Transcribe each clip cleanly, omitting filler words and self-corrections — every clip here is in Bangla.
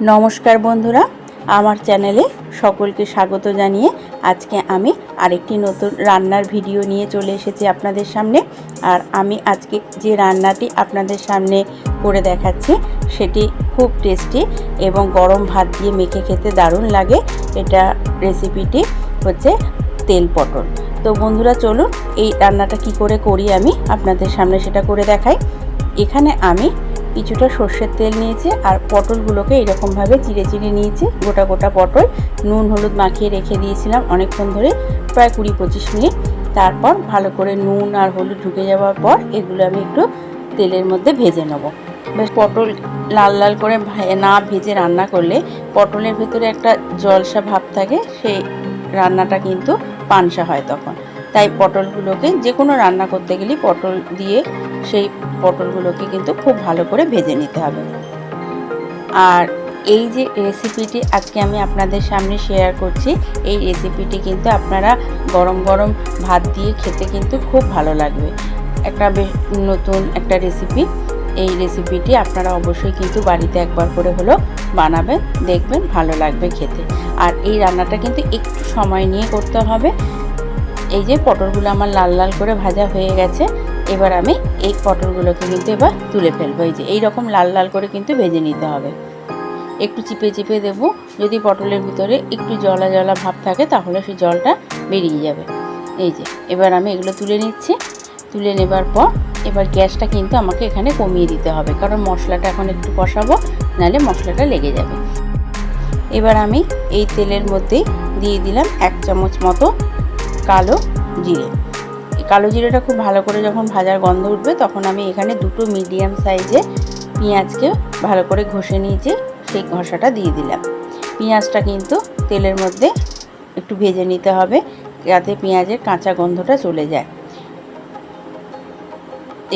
নমস্কার বন্ধুরা, আমার চ্যানেলে সকলকে স্বাগত জানিয়ে আজকে আমি আরেকটি নতুন রান্নার ভিডিও নিয়ে চলে এসেছি আপনাদের সামনে। আর আমি আজকে যে রান্নাটি আপনাদের সামনে করে দেখাচ্ছি সেটি খুব টেস্টি এবং গরম ভাত দিয়ে মেখে খেতে দারুণ লাগে। এটা রেসিপিটি হচ্ছে তেল পটল। তো বন্ধুরা চলুন এই রান্নাটা কি করে করি আমি আপনাদের সামনে সেটা করে দেখাই। এখানে আমি কিছুটা সর্ষের তেল নিয়েছি আর পটলগুলোকে এরকমভাবে চিড়ে চিড়ে নিয়েছি। গোটা গোটা পটল নুন হলুদ মাখিয়ে রেখে দিয়েছিলাম অনেকক্ষণ ধরে, প্রায় 20-25 মিনিট। তারপর ভালো করে নুন আর হলুদ ঢুকে যাওয়ার পর এগুলো আমি একটু তেলের মধ্যে ভেজে নেব। বেশ পটল লাল লাল করে না ভেজে রান্না করলে পটলের ভেতরে একটা জলসা ভাব থাকে, সেই রান্নাটা কিন্তু পানসা হয় তখন। তাই পটলগুলোকে যে কোনো রান্না করতে গেলে পটল দিয়ে সেই পটলগুলোকে কিন্তু খুব ভালো করে ভেজে নিতে হবে। আর এই যে রেসিপিটি আজকে আমি আপনাদের সামনে শেয়ার করছি, এই রেসিপিটি কিন্তু আপনারা গরম গরম ভাত দিয়ে খেতে কিন্তু খুব ভালো লাগবে। একটা নতুন একটা রেসিপি। এই রেসিপিটি আপনারা অবশ্যই কিন্তু বাড়িতে একবার করে হলেও বানাবেন, দেখবেন ভালো লাগবে খেতে। আর এই রান্নাটা কিন্তু একটু সময় নিয়ে করতে হবে। এই যে পটলগুলো আমার লাল লাল করে ভাজা হয়ে গেছে, এবার আমি এই পটলগুলোকে কিন্তু এবার তুলে ফেলবো। এই যে এইরকম লাল লাল করে কিন্তু ভেজে নিতে হবে। একটু চিপে চিপে দেবো, যদি পটলের ভিতরে একটু জলা জলা ভাব থাকে তাহলে সেই জলটা বেরিয়ে যাবে। এই যে এবার আমি এগুলো তুলে নিচ্ছি। তুলে নেবার পর এবার গ্যাসটা কিন্তু আমাকে এখানে কমিয়ে দিতে হবে, কারণ মশলাটা এখন একটু কষাবো, নাহলে মশলাটা লেগে যাবে। এবার আমি এই তেলের মধ্যেই দিয়ে দিলাম 1 চামচ মতো কালো জিরে। কালো জিরেটা খুব ভালো করে যখন ভাজার গন্ধ উঠবে তখন আমি এখানে 2টো মিডিয়াম সাইজে পেঁয়াজকে ভালো করে ঘষে নিয়েছি, সেই ঘষাটা দিয়ে দিলাম। পেঁয়াজটা কিন্তু তেলের মধ্যে একটু ভেজে নিতে হবে যাতে পেঁয়াজের কাঁচা গন্ধটা চলে যায়।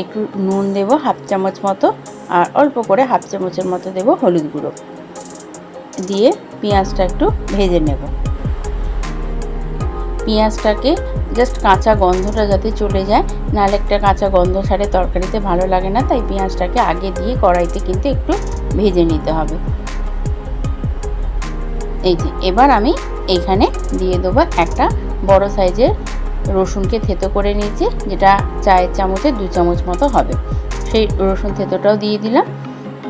একটু নুন দেব 1/2 চামচ মতো, আর অল্প করে 1/2 চামচের মতো দেব হলুদ গুঁড়ো দিয়ে পেঁয়াজটা একটু ভেজে নেব। পেঁয়াজটাকে জাস্ট কাঁচা গন্ধটা যাতে চলে যায়, নাহলে একটা কাঁচা গন্ধ ছাড়ে তরকারিতে ভালো লাগে না। তাই পেঁয়াজটাকে আগে দিয়ে কড়াইতে কিন্তু একটু ভেজে নিতে হবে। এই যে এবার আমি এইখানে দিয়ে দেবো একটা বড় সাইজের রসুনকে থেতো করে নিয়েছি, যেটা চায়ের চামচে 2 চামচ মতো হবে। সেই রসুন থেতোটাও দিয়ে দিলাম।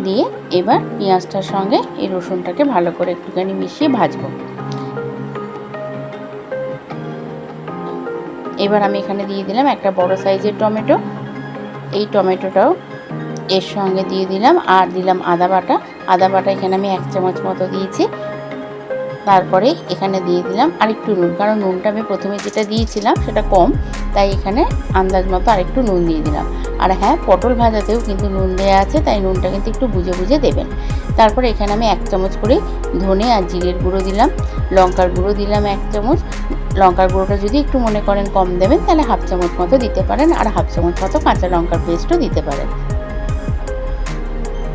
দিয়ে এবার পেঁয়াজটার সঙ্গে এই রসুনটাকে ভালো করে একটুখানি মিশিয়ে ভাজবো। এবার আমি এখানে দিয়ে দিলাম একটা বড় সাইজের টমেটো। এই টমেটোটাও এর সঙ্গে দিয়ে দিলাম, আর দিলাম আদা বাটা। আদা বাটা এখানে আমি 1 চামচ মতো দিয়েছি। তারপরে এখানে দিয়ে দিলাম আরেকটু নুন, কারণ নুনটা আমি প্রথমে যেটা দিয়েছিলাম সেটা কম, তাই এখানে আন্দাজ মতো আরেকটু নুন দিয়ে দিলাম। আর হ্যাঁ, পটল ভাজাতেও কিন্তু নুন দেওয়া আছে, তাই নুনটা কিন্তু একটু বুঝে বুঝে দেবেন। তারপরে এখানে আমি 1 চামচ করে ধনে আর জিরের গুঁড়ো দিলাম, লঙ্কার গুঁড়ো দিলাম 1 চামচ। লঙ্কার গুঁড়োটা যদি একটু মনে করেন কম দেবেন তাহলে 1/2 চামচ মতো দিতে পারেন, আর 1/2 চামচ মতো কাঁচা লঙ্কার পেস্টও দিতে পারেন।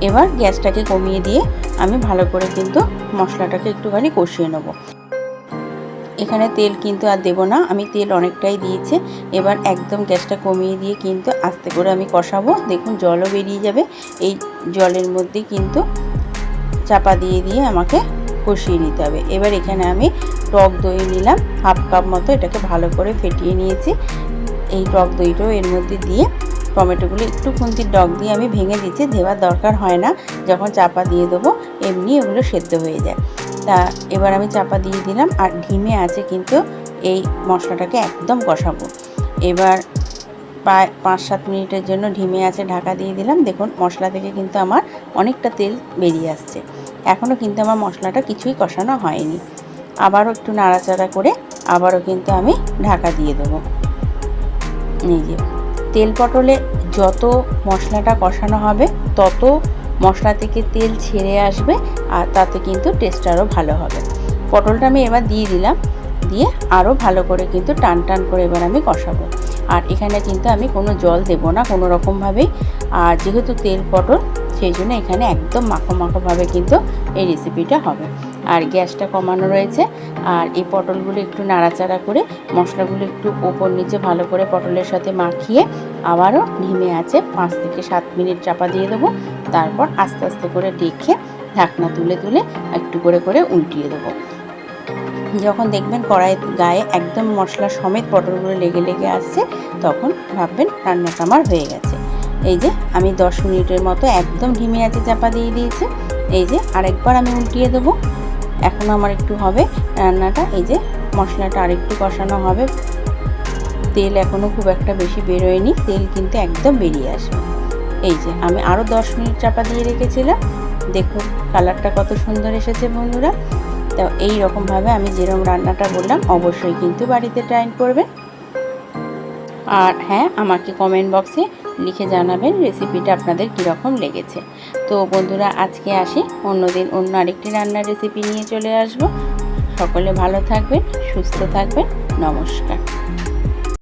এবার গ্যাসটাকে কমিয়ে দিয়ে আমি ভালো করে কিন্তু মশলাটাকে একটুখানি কষিয়ে নেব। এখানে তেল কিন্তু আর দেব না, আমি তেল অনেকটাই দিয়েছি। এবার একদম গ্যাসটা কমিয়ে দিয়ে কিন্তু আস্তে করে আমি কষাবো। দেখুন জলও বেরিয়ে যাবে, এই জলের মধ্যে কিন্তু চাপা দিয়ে দিয়ে আমাকে কষিয়ে নিতে হবে। এবার এখানে আমি টক দই নিলাম 1/2 কাপ মতো, এটাকে ভালো করে ফেটিয়ে নিয়েছি। এই টক দইটাও এর মধ্যে দিয়ে টমেটোগুলো একটু খুন্তির ডগ দিয়ে আমি ভেঙে দিচ্ছি, দেওয়ার দরকার হয় না। যখন চাপা দিয়ে দেবো এমনি এগুলো সেদ্ধ হয়ে যায়। তা এবার আমি চাপা দিয়ে দিলাম, আর ধিমে আছে কিন্তু এই মশলাটাকে একদম কষাবো। এবার প্রায় 5-7 মিনিটের জন্য ধিমে আছে ঢাকা দিয়ে দিলাম। দেখুন মশলা থেকে কিন্তু আমার অনেকটা তেল বেরিয়ে আসছে। এখনও কিন্তু আমার মশলাটা কিছুই কষানো হয়নি। আবারও একটু নাড়াচাড়া করে আবারও কিন্তু আমি ঢাকা দিয়ে দেবো। এই যে তেল পটলে যত মশলাটা কষানো হবে তত মশলা থেকে তেল ছেড়ে আসবে, আর তাতে কিন্তু টেস্ট আরও ভালো হবে। পটলটা আমি এবার দিয়ে দিলাম, দিয়ে আরও ভালো করে কিন্তু টান টান করে এবার আমি কষাবো। আর এখানে কিন্তু আমি কোনো জল দেবো না কোনো রকমভাবেই। আর যেহেতু তেল পটল, সেই জন্য এখানে একদম মাখো মাখোভাবে কিন্তু এই রেসিপিটা হবে। আর গ্যাসটা কমানো রয়েছে। আর এই পটলগুলো একটু নাড়াচাড়া করে মশলাগুলো একটু ওপর নিচে ভালো করে পটলের সাথে মাখিয়ে আবারও ধিমে আছে 5 থেকে 7 মিনিট চাপা দিয়ে দেবো। তারপর আস্তে আস্তে করে দেখে ঢাকনা তুলে তুলে একটু করে করে উল্টিয়ে দেবো। যখন দেখবেন কড়াইয়ের গায়ে একদম মশলা সমেত পটলগুলো লেগে লেগে আসছে, তখন ভাববেন রান্নাটা আমার হয়ে গেছে। এই যে আমি 10 মিনিটের মতো একদম ধিমে আঁচে চাপা দিয়ে দিয়েছি। এই যে আরেকবার আমি উল্টিয়ে দেবো। এখন আমার একটু হবে রান্নাটা, এই যে মশলাটা আরেকটু কষানো হবে। তেল এখনও খুব একটা বেশি বেরোয়নি, তেল কিন্তু একদম বেরিয়ে আসবে। এই যে আমি আরও 10 মিনিট চাপা দিয়ে রেখেছিলাম। দেখুন কালারটা কত সুন্দর এসেছে বন্ধুরা। তো এই রকমভাবে আমি যেরকম রান্নাটা বললাম অবশ্যই কিন্তু বাড়িতে ট্রাই করবেন। আর হ্যাঁ, আমাকে কমেন্ট বক্সে লিখে জানাবেন রেসিপিটা আপনাদের কীরকম লেগেছে। তো বন্ধুরা আজকে আসি, অন্যদিন অন্য আরেকটি রান্নার রেসিপি নিয়ে চলে আসব। সকলে ভালো থাকবেন, সুস্থ থাকবেন, নমস্কার।